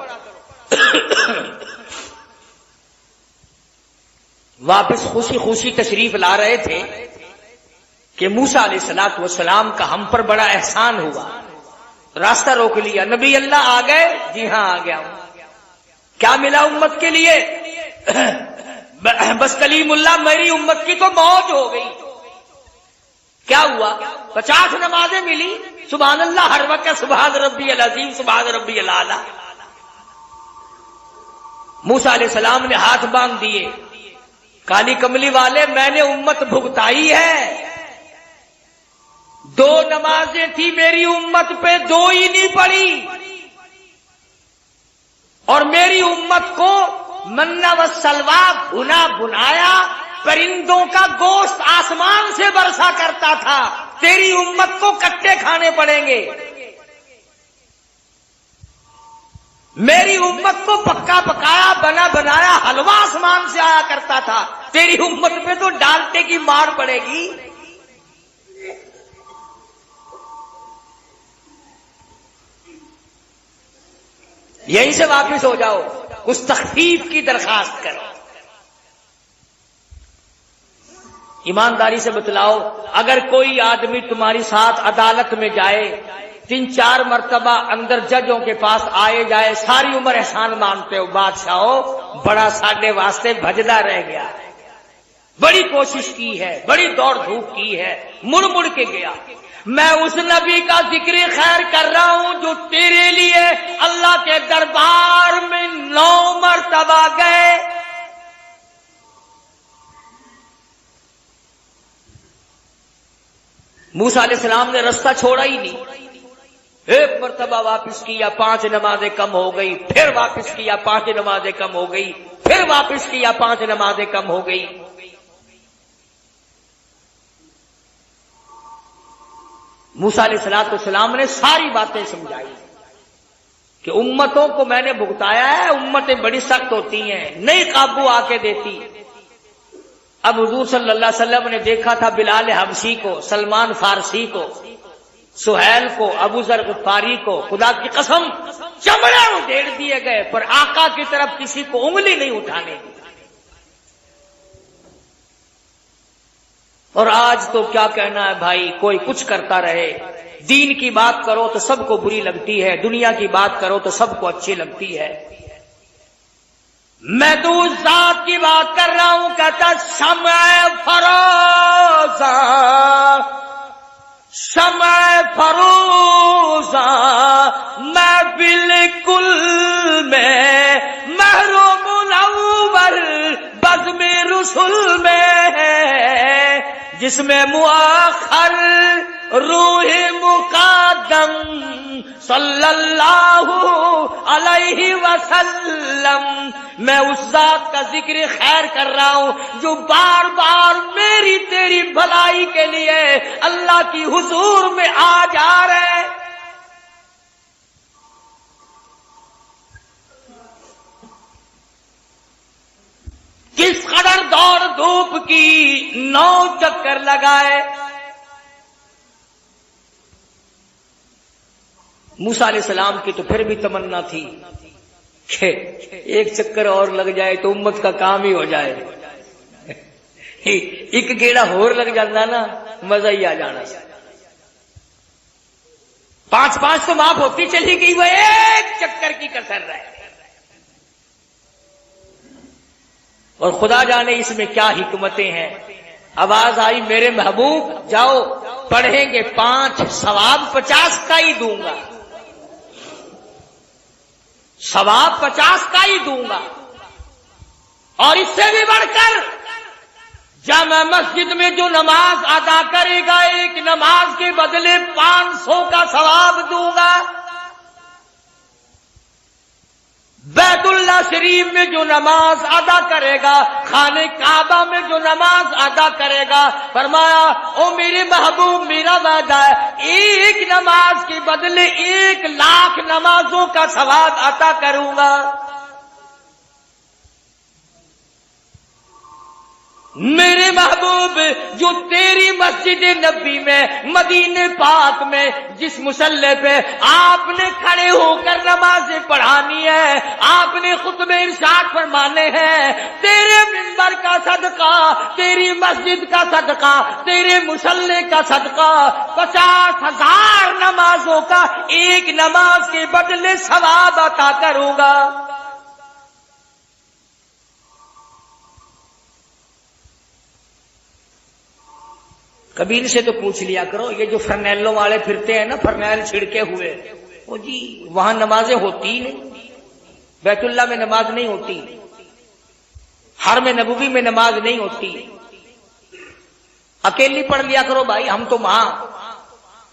واپس خوشی خوشی تشریف لا رہے تھے کہ موسیٰ علیہ الصلوۃ والسلام کا ہم پر بڑا احسان ہوا، راستہ روک لیا۔ نبی اللہ آ گئے؟ جی ہاں آ گیا ہوں۔ کیا ملا امت کے لیے؟ بس کلیم اللہ میری امت کی تو موت ہو گئی۔ کیا ہوا؟ 50 نمازیں ملی، سبحان اللہ ہر وقت، سبحان ربی العظیم، سبحان ربی الاعلیٰ۔ موسیٰ علیہ السلام نے ہاتھ باندھ دیے، کالی کملی والے میں نے امت بھگتائی ہے، 2 نمازیں تھی میری امت پہ، 2 ہی نہیں پڑھی، اور میری امت کو منہ و سلویٰ بھنا بنایا پرندوں کا گوشت آسمان سے برسا کرتا تھا، تیری امت کو کٹے کھانے پڑیں گے۔ میری امت کو پکا پکایا بنا بنایا حلوہ آسمان سے آیا کرتا تھا، تیری امت پہ تو ڈالتے کی مار پڑے گی۔ یہیں سے واپس ہو جاؤ، اس تخفیف کی درخواست کرو۔ ایمانداری سے بتلاؤ، اگر کوئی آدمی تمہاری ساتھ عدالت میں جائے، 3-4 مرتبہ اندر ججوں کے پاس آئے جائے، ساری عمر احسان مانتے ہو، بادشاہو بڑا ساڈے واسطے بھجدا رہ گیا ہے، بڑی کوشش کی ہے، بڑی دوڑ دھوپ کی ہے، مڑ مڑ کے گیا۔ میں اس نبی کا ذکر خیر کر رہا ہوں جو تیرے لیے اللہ کے دربار میں 9 مرتبہ گئے۔ موسیٰ علیہ السلام نے رستہ چھوڑا ہی نہیں، 1 مرتبہ واپس کیا، 5 نمازیں کم ہو گئی، پھر واپس کیا، 5 نمازیں کم ہو گئی، پھر واپس کیا، 5 نمازیں کم ہو گئی۔ موسیٰ علیہ السلام نے ساری باتیں سمجھائی کہ امتوں کو میں نے بھگتایا ہے، امتیں بڑی سخت ہوتی ہیں، نہیں قابو آ کے دیتی۔ اب حضور صلی اللہ علیہ وسلم نے دیکھا تھا بلال حبشی کو، سلمان فارسی کو، سہیل کو، ابو ذر غفاری کو، خدا کی قسم چمڑے ادھیڑ دیے گئے، پر آقا کی طرف کسی کو انگلی نہیں اٹھانے دی۔ اور آج تو کیا کہنا ہے بھائی، کوئی کچھ کرتا رہے، دین کی بات کرو تو سب کو بری لگتی ہے، دنیا کی بات کرو تو سب کو اچھی لگتی ہے۔ میں تو اس ذات کی بات کر رہا ہوں، کہتا شمع فروزاں، شمع فروزاں میں بالکل میں محروم منور بزم رسول میں، جس میں مؤخر روح مقدم صلی اللہ علیہ وسلم، میں اس ذات کا ذکر خیر کر رہا ہوں جو بار بار میری تیری بھلائی کے لیے اللہ کی حضور میں آ جا رہے۔ کس قدر دوڑ دھوپ کی 9 چکر لگائے۔ موسیٰ علیہ السلام کی تو پھر بھی تمنا تھی کہ 1 چکر اور لگ جائے تو امت کا کام ہی ہو جائے، ایک گیڑا اور لگ جاتا نا مزہ ہی آ جانا۔ 5 تو معاف ہوتی چلی گئی، وہ 1 چکر کی کسر رہے۔ اور خدا جانے اس میں کیا حکمتیں ہیں۔ آواز آئی میرے محبوب جاؤ پڑھیں گے 5 ثواب 50 کا ہی دوں گا، ثواب 50 کا ہی دوں گا، اور اس سے بھی بڑھ کر جامع مسجد میں جو نماز ادا کرے گا 1 نماز کے بدلے 500 کا ثواب دوں گا، بیت اللہ شریف میں جو نماز ادا کرے گا، خانہ کعبہ میں جو نماز ادا کرے گا، فرمایا او میرے محبوب میرا وعدہ ہے 1 نماز کے بدلے 1 لاکھ نمازوں کا ثواب عطا کروں گا۔ میرے محبوب جو تیری مسجد نبی میں مدینے پاک میں جس مصلی پہ آپ نے کھڑے ہو کر نمازیں پڑھانی ہے، آپ نے خطبے ارشاد فرمانے ہیں، تیرے منبر کا صدقہ، تیری مسجد کا صدقہ، تیرے مصلی کا صدقہ 50,000 نمازوں کا 1 نماز کے بدلے ثواب عطا کروں گا۔ کبھی ان سے تو پوچھ لیا کرو، یہ جو فرنیلوں والے پھرتے ہیں نا، فرنیل چھڑکے ہوئے، وہ جی وہاں نمازیں ہوتی ہی نہیں، بیت اللہ میں نماز نہیں ہوتی، حرم نبوی میں نماز نہیں ہوتی، اکیلی پڑھ لیا کرو بھائی، ہم تو وہاں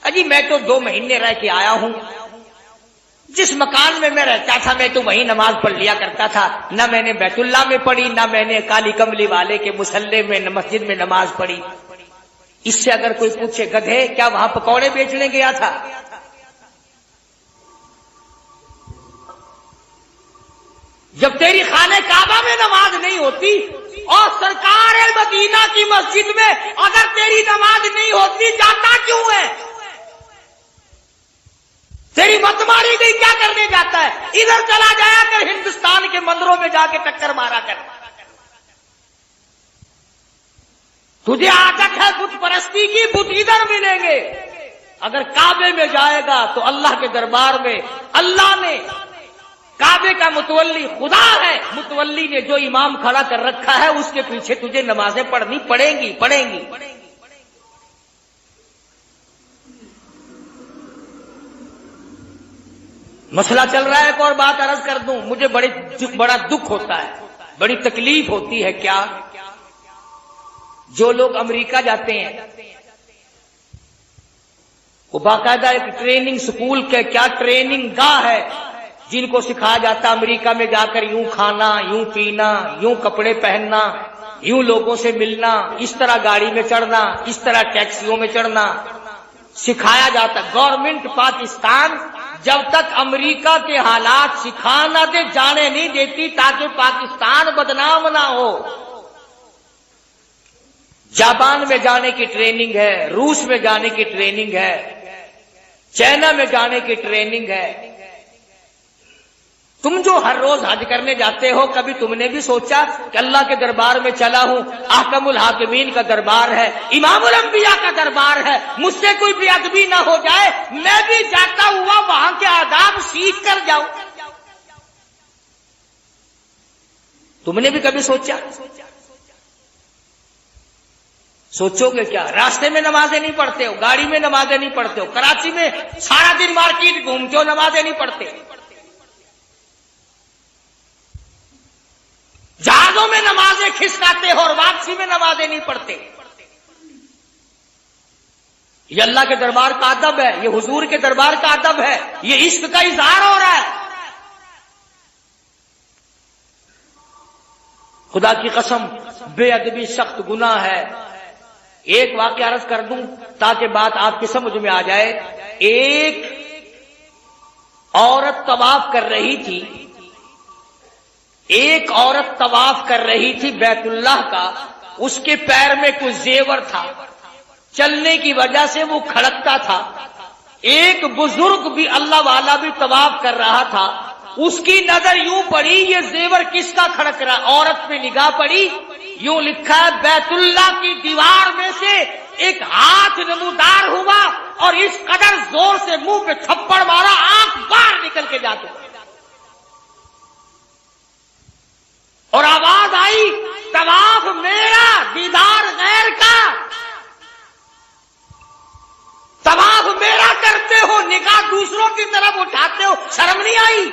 اجی میں تو 2 مہینے رہ کے آیا ہوں، جس مکان میں میں رہتا تھا میں تو وہیں نماز پڑھ لیا کرتا تھا، نہ میں نے بیت اللہ میں پڑھی، نہ میں نے کالی کملی والے کے مصلی میں مسجد میں نماز پڑھی۔ اس سے اگر کوئی پوچھے گدھے کیا وہاں پکوڑے بیچنے گیا تھا؟ جب تیری خانہ کعبہ میں نماز نہیں ہوتی اور سرکار مدینہ کی مسجد میں اگر تیری نماز نہیں ہوتی جاتا کیوں ہے؟ تیری مت ماری گئی، کیا کرنے جاتا ہے؟ ادھر چلا جایا کر، ہندوستان کے مندروں میں جا کے ٹکر مارا کر۔ تجھے عادت ہے بت پرستی کی، بت ادھر ملیں گے۔ اگر کعبے میں جائے گا تو اللہ کے دربار میں اللہ نے، کعبے کا متولی خدا ہے، متولی نے جو امام کھڑا کر رکھا ہے اس کے پیچھے تجھے نمازیں پڑھنی پڑیں گی۔ مسئلہ چل رہا ہے، ایک اور بات عرض کر دوں، مجھے بڑا دکھ ہوتا ہے، بڑی تکلیف ہوتی ہے۔ کیا؟ جو لوگ امریکہ جاتے ہیں وہ باقاعدہ ایک ٹریننگ سکول کے کیا ٹریننگ گاہ ہے جن کو سکھایا جاتا ہے امریکہ میں جا کر یوں کھانا، یوں پینا، یوں کپڑے پہننا، یوں لوگوں سے ملنا، اس طرح گاڑی میں چڑھنا، اس طرح ٹیکسیوں میں چڑھنا سکھایا جاتا۔ گورنمنٹ پاکستان جب تک امریکہ کے حالات سکھا نہ دے جانے نہیں دیتی تاکہ پاکستان بدنام نہ ہو۔ جاپان میں جانے کی ٹریننگ ہے، روس میں جانے کی ٹریننگ ہے، چائنا میں جانے کی ٹریننگ ہے۔ تم جو ہر روز حج کرنے جاتے ہو، کبھی تم نے بھی سوچا کہ اللہ کے دربار میں چلا ہوں، احکم الحاکمین کا دربار ہے، امام الانبیاء کا دربار ہے، مجھ سے کوئی بے ادبی نہ ہو جائے، میں بھی جاتا ہوا وہاں کے آداب سیکھ کر جاؤں؟ تم نے بھی کبھی سوچا؟ سوچو گے کیا؟ راستے میں نمازیں نہیں پڑھتے ہو، گاڑی میں نمازیں نہیں پڑھتے ہو، کراچی میں سارا دن مارکیٹ گھومتے ہو، نمازیں نہیں پڑھتے، جہازوں میں نمازیں کھسکاتے ہو اور واپسی میں نمازیں نہیں پڑھتے۔ یہ اللہ کے دربار کا ادب ہے، یہ حضور کے دربار کا ادب ہے، یہ عشق کا اظہار ہو رہا ہے۔ خدا کی قسم بے ادبی سخت گناہ ہے۔ ایک واقعہ عرض کر دوں تاکہ بات آپ کی سمجھ میں آ جائے۔ ایک عورت طواف کر رہی تھی، بیت اللہ کا، اس کے پیر میں کچھ زیور تھا، چلنے کی وجہ سے وہ کھڑکتا تھا۔ ایک بزرگ بھی اللہ والا بھی طواف کر رہا تھا، اس کی نظر یوں پڑی یہ زیور کس کا کھڑک رہا؟ عورت پہ نگاہ پڑی، یوں لکھا ہے بیت اللہ کی دیوار میں سے ایک ہاتھ نمودار ہوا اور اس قدر زور سے منہ پہ تھپڑ مارا آنکھ باہر نکل کے جاتے، اور آواز آئی طواف میرا دیدار غیر کا، طواف میرا کرتے ہو نگاہ دوسروں کی طرف اٹھاتے ہو، شرم نہیں آئی؟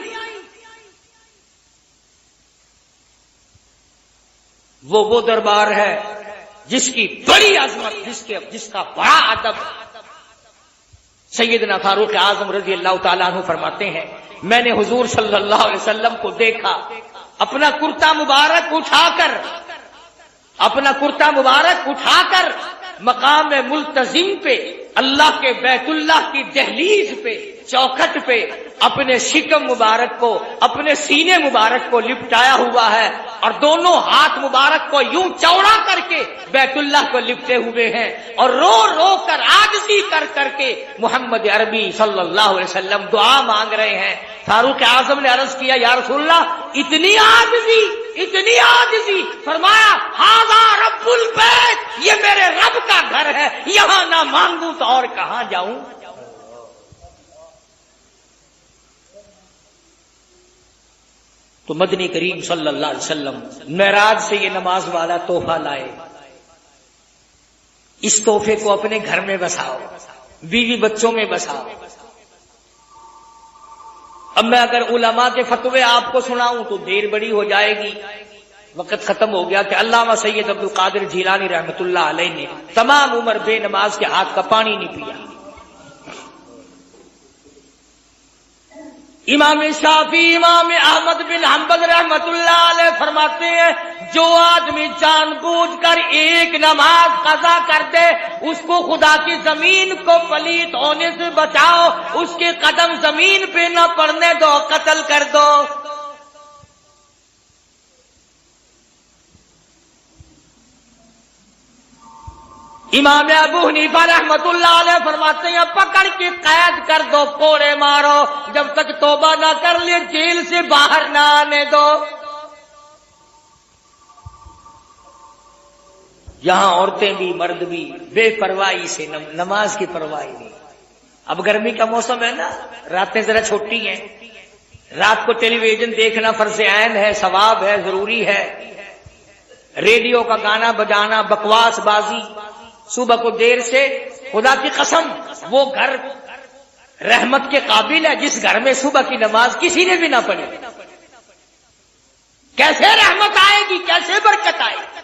وہ دربار ہے جس کی بڑی عظمت، جس کا بڑا ادب۔ سیدنا فاروق اعظم رضی اللہ تعالیٰ عنہ فرماتے ہیں، میں نے حضور صلی اللہ علیہ وسلم کو دیکھا اپنا کرتا مبارک اٹھا کر مقام ملتزم پہ، اللہ کے بیت اللہ کی دہلیز پہ، چوکھٹ پہ اپنے شکم مبارک کو، اپنے سینے مبارک کو لپٹایا ہوا ہے، اور دونوں ہاتھ مبارک کو یوں چوڑا کر کے بیت اللہ کو لپٹے ہوئے ہیں، اور رو رو کر عاجزی کر کے محمد عربی صلی اللہ علیہ وسلم دعا مانگ رہے ہیں۔ فاروق اعظم نے عرض کیا یا رسول اللہ اتنی عاجزی؟ فرمایا ھذا رب البیت، یہ میرے رب کا گھر ہے، یہاں نہ مانگوں تو اور کہاں جاؤں؟ تو مدنی کریم صلی اللہ علیہ وسلم معراج سے یہ نماز والا تحفہ لائے، اس تحفے کو اپنے گھر میں بساؤ، بیوی بچوں میں بساؤ۔ اب میں اگر علماء کے فتوے آپ کو سناؤں تو دیر بڑی ہو جائے گی، وقت ختم ہو گیا کہ علامہ سید عبد القادر جیلانی رحمۃ اللہ علیہ نے تمام عمر بے نماز کے ہاتھ کا پانی نہیں پیا۔ امام شافعی، امام احمد بن حنبل رحمۃ اللہ علیہ فرماتے ہیں جو آدمی جان بوجھ کر ایک نماز قضا کر دے اس کو خدا کی زمین کو پلیت ہونے سے بچاؤ، اس کے قدم زمین پہ نہ پڑنے دو، قتل کر دو۔ امام ابو حنیفہ رحمت اللہ علیہ فرماتے ہیں پکڑ کے قید کر دو، کوڑے مارو، جب تک توبہ نہ کر لے جیل سے باہر نہ آنے دو۔ یہاں عورتیں بھی مرد بھی بے پرواہی سے نماز کی پرواہی نہیں۔ اب گرمی کا موسم ہے نا، راتیں ذرا چھوٹی ہیں، رات کو ٹیلی ویژن دیکھنا فرض عین ہے، ثواب ہے، ضروری ہے۔ ریڈیو کا گانا بجانا، بکواس بازی صبح کو دیر سے، خدا کی قسم وہ گھر رحمت کے قابل ہے جس گھر میں صبح کی نماز کسی نے بھی نہ پڑھی۔ کیسے رحمت آئے گی، کیسے برکت آئے گی؟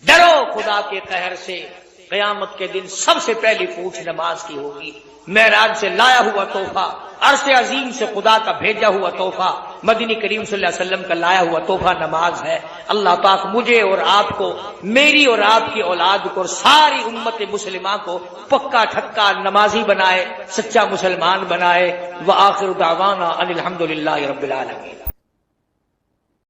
ڈرو خدا کے قہر سے، قیامت کے دن سب سے پہلی پوچھ نماز کی ہوگی۔ معراج سے لایا ہوا تحفہ، عرش عظیم سے خدا کا بھیجا ہوا تحفہ، مدنی کریم صلی اللہ علیہ وسلم کا لایا ہوا تحفہ نماز ہے۔ اللہ پاک مجھے اور آپ کو، میری اور آپ کی اولاد کو اور ساری امت مسلمہ کو پکا ٹھکا نمازی بنائے، سچا مسلمان بنائے۔ وآخر دعوانا ان الحمدللہ رب العالمین۔